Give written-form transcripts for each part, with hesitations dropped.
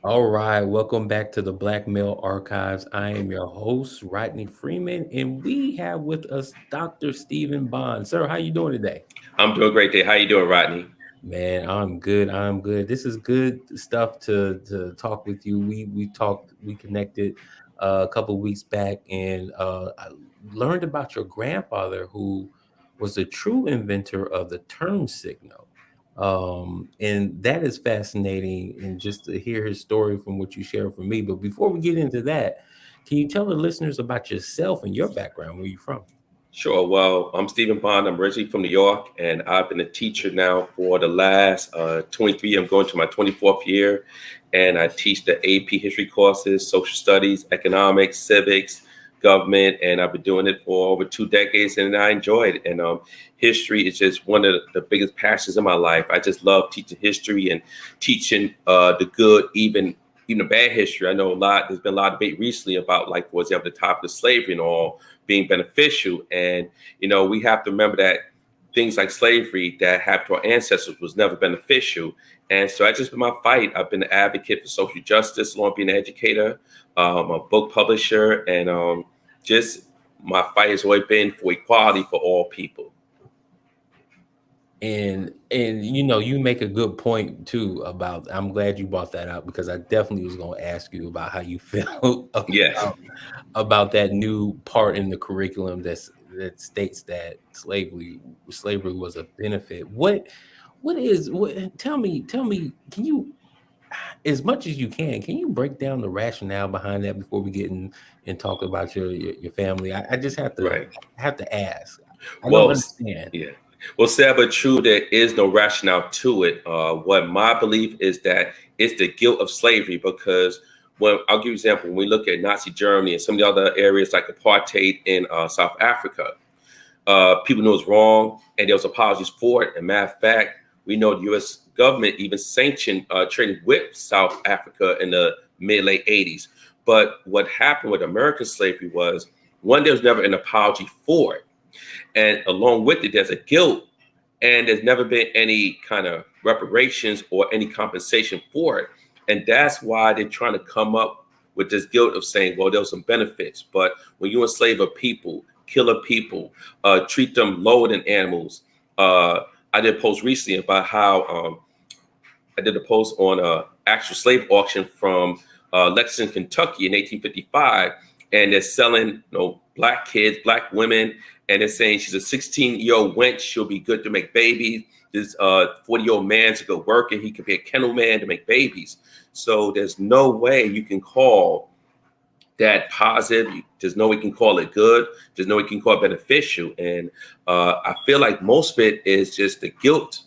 All right, welcome back to the Black Male Archives. I am your host, Rodney Freeman, and we have with us Dr. Stephen Bond. Sir, how you doing today? I'm doing great day. How you doing, Rodney? Man, I'm good. I'm good. This is good stuff to talk with you. We connected a couple of weeks back, and I learned about your grandfather, who was the true inventor of the turn signal. And that is fascinating, and just to hear his story from what you shared from me. But before we get into that, can you tell the listeners about yourself and your background? Where you from? Sure. Well, I'm Stephen Bond. I'm originally from New York, and I've been a teacher now for the last 23. I'm going to my 24th year, and I teach the AP history courses, social studies, economics, civics, government, and I've been doing it for over 2 decades, and I enjoy it. And history is just one of the biggest passions in my life. I just love teaching history and teaching the good, even the bad history. I know a lot. There's been a lot of debate recently about, like, for example, the topic of slavery and all being beneficial. And, we have to remember that things like slavery that happened to our ancestors was never beneficial. And so that's just been my fight. I've been an advocate for social justice, along being an educator, a book publisher, and just my fight has always been for equality for all people. And you make a good point too about, I'm glad you brought that up, because I definitely was going to ask you about how you feel Yes. about that new part in the curriculum that states that slavery was a benefit. What tell me, can you, as much as you can you break down the rationale behind that before we get in and talk about your family? I just Right. have to ask. I don't Well, understand. yeah. Well, sad but true, there is no rationale to it. What my belief is that it's the guilt of slavery, because when I'll give you an example, when we look at Nazi Germany and some of the other areas like apartheid in South Africa, people knew it was wrong and there was apologies for it. And matter of fact, we know the U.S. government even sanctioned trading with South Africa in the mid late 80s. But what happened with American slavery was, one, there was never an apology for it, and along with it, there's a guilt, and there's never been any kind of reparations or any compensation for it. And that's why they're trying to come up with this guilt of saying, well, there was some benefits. But when you enslave a people, kill a people, treat them lower than animals. I did a post recently about how I did a post on a actual slave auction from Lexington, Kentucky in 1855, and they're selling, black kids, black women, and they're saying she's a 16-year-old wench. She'll be good to make babies. This 40-year-old man's a good worker. He could be a kennel man to make babies. So there's no way you can call that positive. There's no way you can call it good. There's no way you can call it beneficial. And I feel like most of it is just the guilt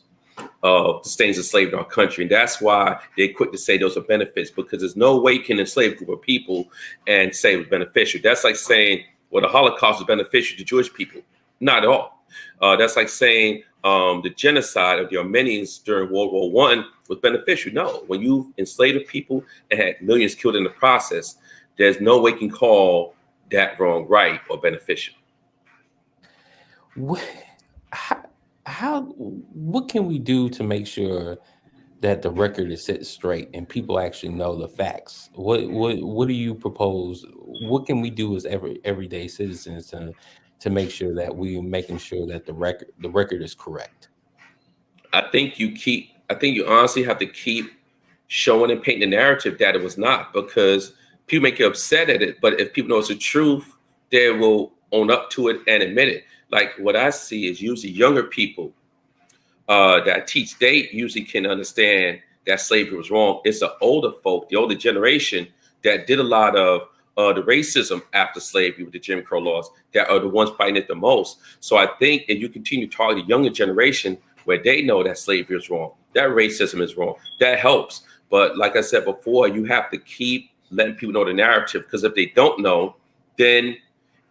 of the stains enslaved in our country. And that's why they're quick to say those are benefits, because there's no way you can enslave a group of people and say it was beneficial. That's like saying, well, the Holocaust was beneficial to Jewish people. Not at all. That's like saying the genocide of the Armenians during World War One was beneficial. No, when you enslaved people and had millions killed in the process, there's no way you can call that wrong right or beneficial. Wh- how, what can we do to make sure that the record is set straight and people actually know the facts? What do you propose? What can we do as everyday citizens to make sure that we're making sure that the record is correct? I think you honestly have to keep showing and painting the narrative that it was not, because people may get upset at it, but if people know it's the truth, they will own up to it and admit it. Like, what I see is usually younger people that I teach, they usually can understand that slavery was wrong. It's the older folk, the older generation, that did a lot of the racism after slavery with the Jim Crow laws, that are the ones fighting it the most. So I think if you continue to target the younger generation where they know that slavery is wrong, that racism is wrong, that helps. But like I said before, you have to keep letting people know the narrative, because if they don't know, then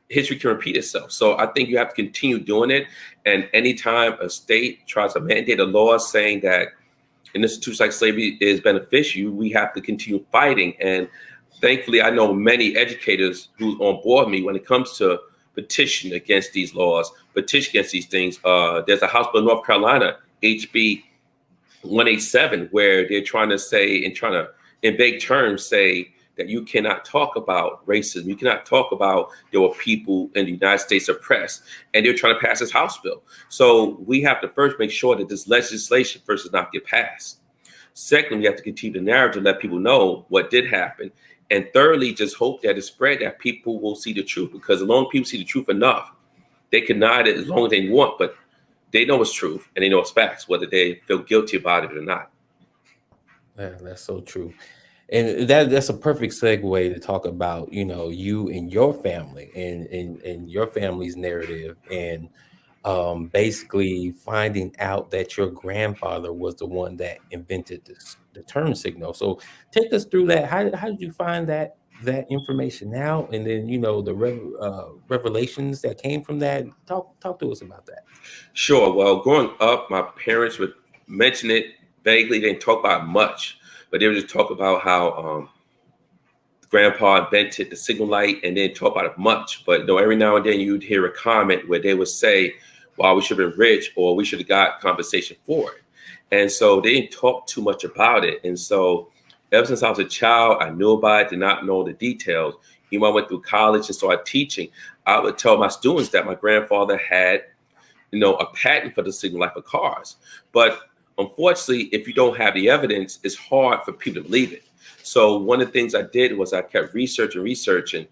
history can repeat itself. So I think you have to continue doing it. And anytime a state tries to mandate a law saying that an institution like slavery is beneficial, we have to continue fighting. And thankfully, I know many educators who's on board me when it comes to petition against these laws, petition against these things. There's a House bill in North Carolina, HB 187, where they're trying to say and trying to in vague terms say that you cannot talk about racism. You cannot talk about there were people in the United States oppressed, and they're trying to pass this House bill. So we have to first make sure that this legislation first does not get passed. Secondly, we have to continue the narrative, let people know what did happen. And thirdly, just hope that it's spread, that people will see the truth, because as long as people see the truth enough, they can deny it as long as they want, but they know it's truth and they know it's facts, whether they feel guilty about it or not. Yeah, that's so true. And that's a perfect segue to talk about, you and your family and your family's narrative, and basically finding out that your grandfather was the one that invented the turn signal. So take us through that. How did you find that information out, and then the revelations that came from that? Talk to us about that. Sure. Well, growing up, my parents would mention it vaguely. They didn't talk about it much, but they would just talk about how grandpa invented the signal light and didn't talk about it much. But every now and then you'd hear a comment where they would say, well, we should have been rich, or we should have got compensation for it. And so they didn't talk too much about it. And so ever since I was a child, I knew about it, did not know the details. Even when I went through college and started teaching, I would tell my students that my grandfather had a patent for the signal light for cars. But unfortunately, if you don't have the evidence, it's hard for people to believe it. So one of the things I did was I kept researching,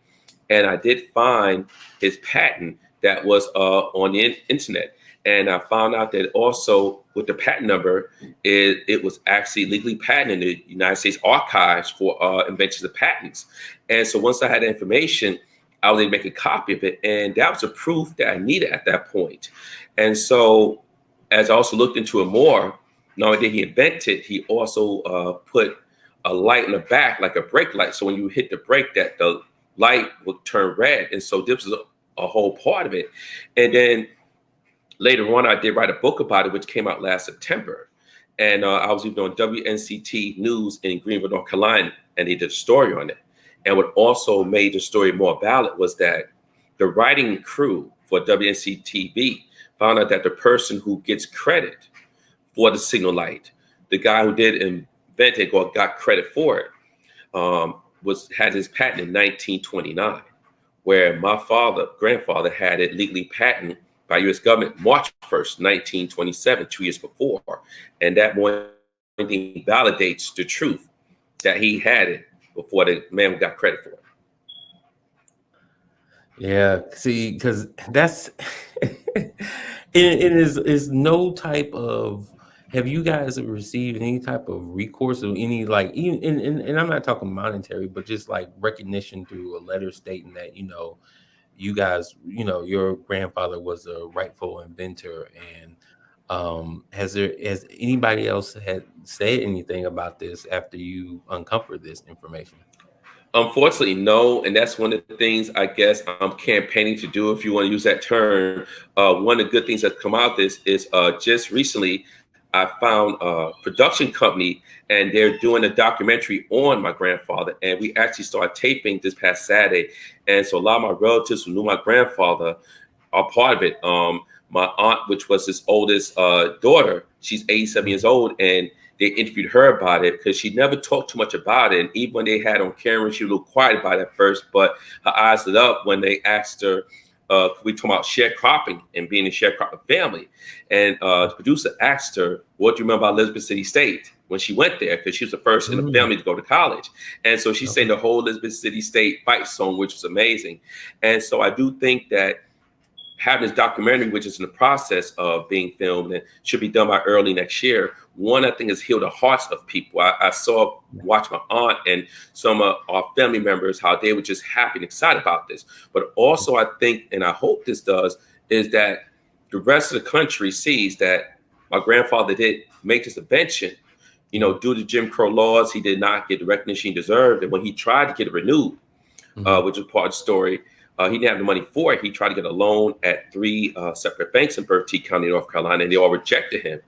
and I did find his patent that was on the internet. And I found out that also with the patent number, it was actually legally patented in the United States Archives for inventions of patents. And so once I had the information, I was able to make a copy of it. And that was a proof that I needed at that point. And so as I also looked into it more, not only did he invent it, he also put a light in the back, like a brake light. So when you hit the brake, that the light would turn red. And so this was a whole part of it. And then later on, I did write a book about it, which came out last September. And I was even on WNCT News in Greenville, North Carolina, and they did a story on it. And what also made the story more valid was that the writing crew for WNC TV found out that the person who gets credit for the signal light, the guy who did invent it or got credit for it, had his patent in 1929, where my grandfather had it legally patented by U.S. government March 1st, 1927, 2 years before. And that more thing validates the truth that he had it before the man got credit for it. Yeah, see, because that's it is no type of. Have you guys received any type of recourse or any, like, even and I'm not talking monetary, but just like recognition through a letter stating that you guys, your grandfather was a rightful inventor, and has anybody else had said anything about this after you uncovered this information? Unfortunately, no. And that's one of the things I guess I'm campaigning to do, if you want to use that term. One of the good things that's come out of this is just recently I found a production company, and they're doing a documentary on my grandfather. And we actually started taping this past Saturday. And so a lot of my relatives who knew my grandfather are part of it. My aunt, which was his oldest daughter, she's 87 years old, and they interviewed her about it because she never talked too much about it. And even when they had on camera, she was a little quiet about it at first, but her eyes lit up when they asked her, we talk about sharecropping and being a sharecropping family. And the producer asked her, what do you remember about Elizabeth City State when she went there? Because she was the first in the family to go to college. And so she sang the whole Elizabeth City State fight song, which was amazing. And so I do think that having this documentary, which is in the process of being filmed and should be done by early next year, one, I think, has healed the hearts of people. I watch my aunt and some of our family members, how they were just happy and excited about this. But also I think, and I hope this does, is that the rest of the country sees that my grandfather did make this invention. Due to Jim Crow laws, he did not get the recognition he deserved. And when he tried to get it renewed, which was part of the story, he didn't have the money for it. He tried to get a loan at 3 separate banks in Berkeley County, North Carolina, and they all rejected him.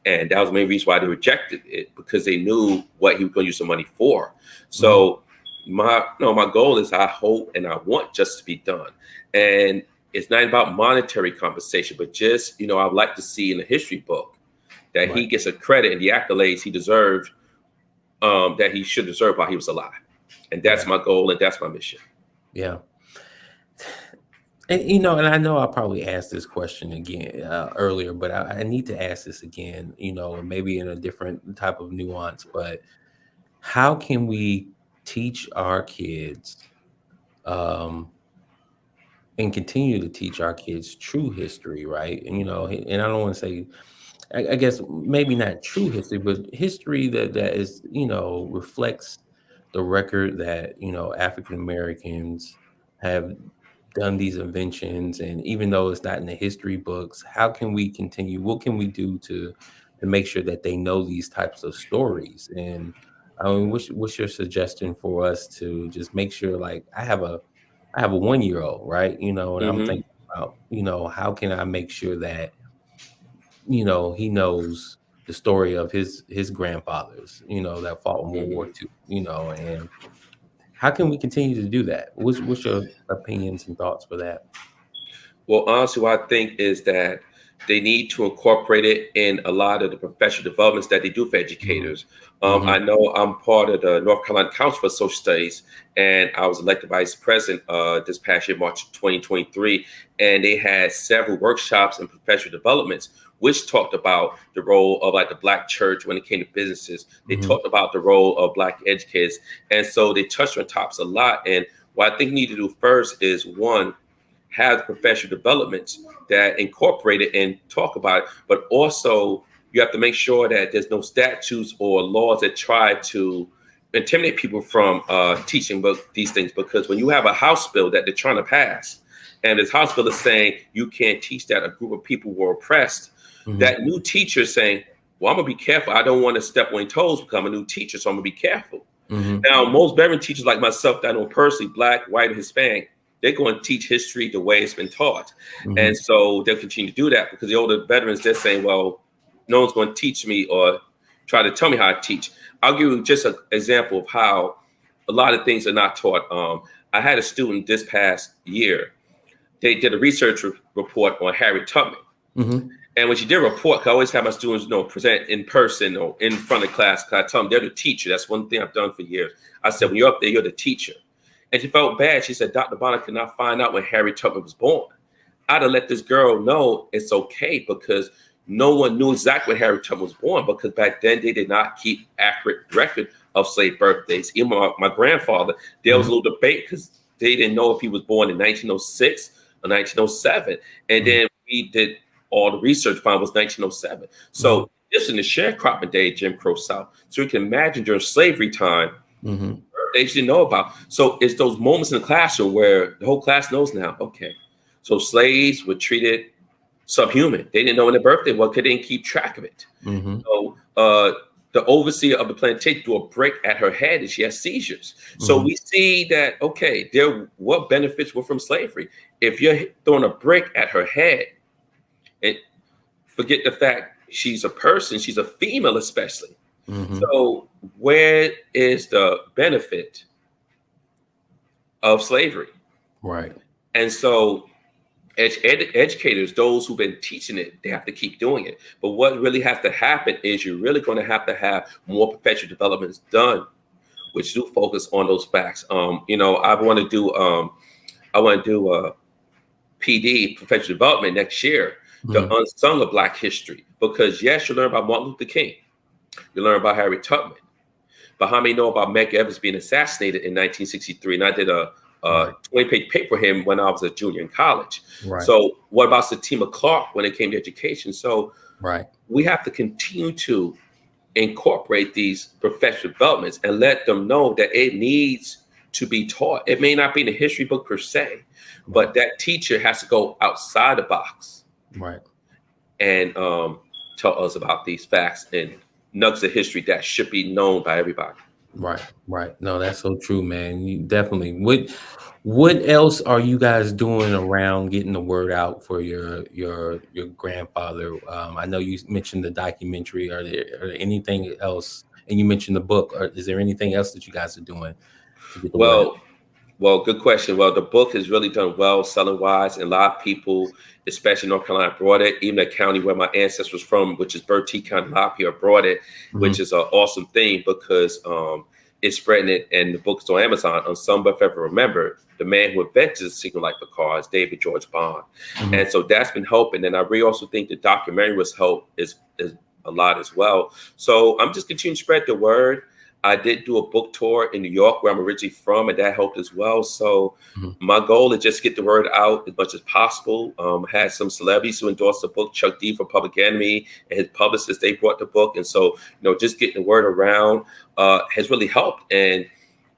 And that was the main reason why they rejected it, because they knew what he was going to use the money for. So my goal is, I hope and I want justice to be done. And it's not about monetary compensation, but just, I'd like to see in the history book that he gets a credit and the accolades he deserved that he should deserve while he was alive. And Yeah. that's my goal and that's my mission. Yeah. And and I know I probably asked this question again earlier, but I need to ask this again, and maybe in a different type of nuance. But how can we teach our kids um, and continue to teach our kids true history, right? And I don't want to say, I guess maybe not true history, but history that is, reflects the record that, African Americans have done these inventions. And even though it's not in the history books, how can we continue? What can we do to make sure that they know these types of stories? And I mean, what's your suggestion for us to just make sure? Like, I have a 1 year old, right? And I'm Hmm. thinking about, how can I make sure that he knows the story of his grandfathers, that fought in World War Hmm. II, and how can we continue to do that? What's your opinions and thoughts for that? Well, honestly, what I think is that they need to incorporate it in a lot of the professional developments that they do for Mhm, educators. I mhm, know I'm part of the North Carolina Council for Social Studies, and I was elected vice president this past year, March 2023, and they had several workshops and professional developments which talked about the role of like the Black church when it came to businesses. They mhm, talked about the role of Black educators, and so they touched on topics a lot. And what I think we need to do first is one, have professional developments that incorporate it and talk about it, but also you have to make sure that there's no statutes or laws that try to intimidate people from teaching these things. Because when you have a House bill that they're trying to pass, and this House bill is saying you can't teach that a group of people were oppressed, mhm, that new teacher is saying, "Well, I'm gonna be careful. I don't want to step on your toes because I'm a new teacher, so I'm gonna be careful." mhm, Now, most veteran teachers like myself that I know personally, Black, white, and Hispanic, they're going to teach history the way it's been taught. And mhm, so they'll continue to do that because the older veterans, they're saying, well, no one's going to teach me or try to tell me how to teach. I'll give you just an example of how a lot of things are not taught. I had a student this past year. They did a research report on Harriet Tubman. mhm, And when she did a report, I always have my students, present in person or in front of class. Because I tell them they're the teacher. That's one thing I've done for years. I said, when you're up there, you're the teacher. And she felt bad. She said, Dr. Bonner could not find out when Harriet Tubman was born. I'd have let this girl know it's okay because no one knew exactly when Harriet Tubman was born because back then they did not keep accurate record of slave birthdays. Even my grandfather, there was a mhm, little debate because they didn't know if he was born in 1906 or 1907. And mhm, then we did all the research found was 1907. mhm, So this in the sharecropping day, Jim Crow South. So you can imagine during slavery time, mhm, they didn't know about. So it's those moments in the classroom where the whole class knows now, okay, so slaves were treated subhuman. They didn't know when their birthday was because they didn't keep track of it. mhm, So the overseer of the plantation threw a brick at her head and she had seizures. So mhm, we see that, okay, there what benefits were from slavery. If you're throwing a brick at her head and forget the fact she's a person, she's a female especially. mhm. So where is the benefit of slavery? Right, And so educators, those who've been teaching it, they have to keep doing it. But what really has to happen is you're really going to have more professional developments done, which do focus on those facts. I want to do a PD, professional development next year, the mhm, unsung of Black history. Because yes, you learn about Martin Luther King, you learn about Harriet Tubman, but how many know about Medgar Evers being assassinated in 1963? And I did a right, 20-page paper for him when I was a junior in college. right, So what about Satima Clark when it came to education? So right, we have to continue to incorporate these professional developments and let them know that it needs to be taught. It may not be in the history book per se, right, but that teacher has to go outside the box right. and tell us about these facts and nuggets of history that should be known by everybody. Right, right. No, that's so true, man. You definitely. What else are you guys doing around getting the word out for your grandfather? I know you mentioned the documentary. Are there anything else? And you mentioned the book. Or is there anything else that you guys are doing to get the word Well, out? Well, good question. Well, the book has really done well selling wise, and a lot of people, especially North Carolina, brought it. Even the county where my ancestors from, which is Bertie County, a lot of people brought it, which Mhm, is an awesome thing because it's spreading it. And the book's on Amazon. On some, if ever remember, the man who invented the signal light for cars, David George Bond, mhm, and so that's been helping. And I really also think the documentary was help is a lot as well. So I'm just continuing to spread the word. I did do a book tour in New York, where I'm originally from, and that helped as well. So mhm. my goal is just get the word out as much as possible. Had some celebrities who endorsed the book. Chuck D from Public Enemy and his publicist, they brought the book, and so just getting the word around has really helped. And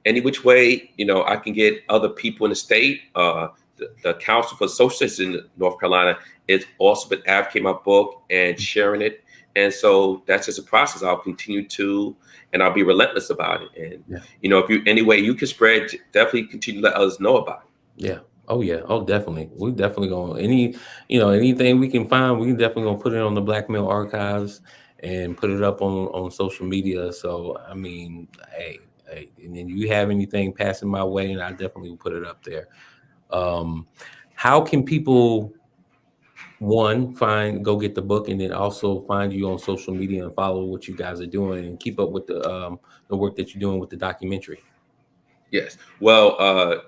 any which way I can get other people in the state. The Council for Socialists in North Carolina is also been advocating my book and sharing it, and so that's just a process. I'll continue to, and I'll be relentless about it. And Yeah, if you any way you can spread, definitely continue to let others know about it. yeah. Oh, yeah. Oh, definitely. We definitely gonna anything we can find, we definitely gonna put it on the Black Male Archives and put it up on social media. So, I mean, hey, and then you have anything passing my way, and I definitely will put it up there. Um, how can people one find go get the book and then also find you on social media and follow what you guys are doing and keep up with the work that you're doing with the documentary? Yes. Well,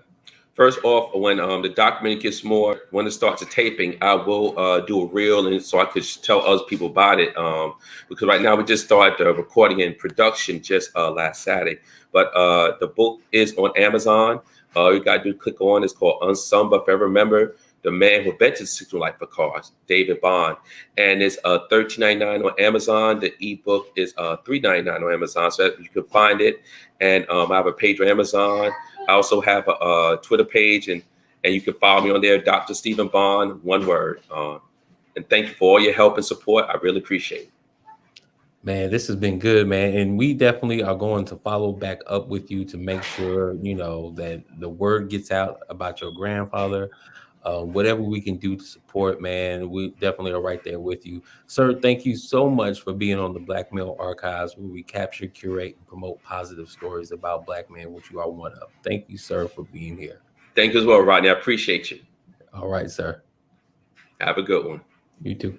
first off, when the documentary gets more, when it starts the taping, I will do a reel, and so I could tell other people about it. Because right now we just started the recording and production just last Saturday. But the book is on Amazon. You got to do click on. It's called Unsung But Forever Remember. The man who invented the signal light for cars, David Bond, and it's $13.99 on Amazon. The ebook is $3.99 on Amazon, so that you can find it. And I have a page on Amazon. I also have a Twitter page, and you can follow me on there, Dr. Stephen Bond, one word. And thank you for all your help and support. I really appreciate it. Man, this has been good, man. And we definitely are going to follow back up with you to make sure, that the word gets out about your grandfather. Whatever we can do to support, man, we definitely are right there with you. Sir, thank you so much for being on the Black Male Archives, where we capture, curate, and promote positive stories about Black men, which you are one of. Thank you, sir, for being here. Thank you as well, Rodney. I appreciate you. All right, sir. Have a good one. You too.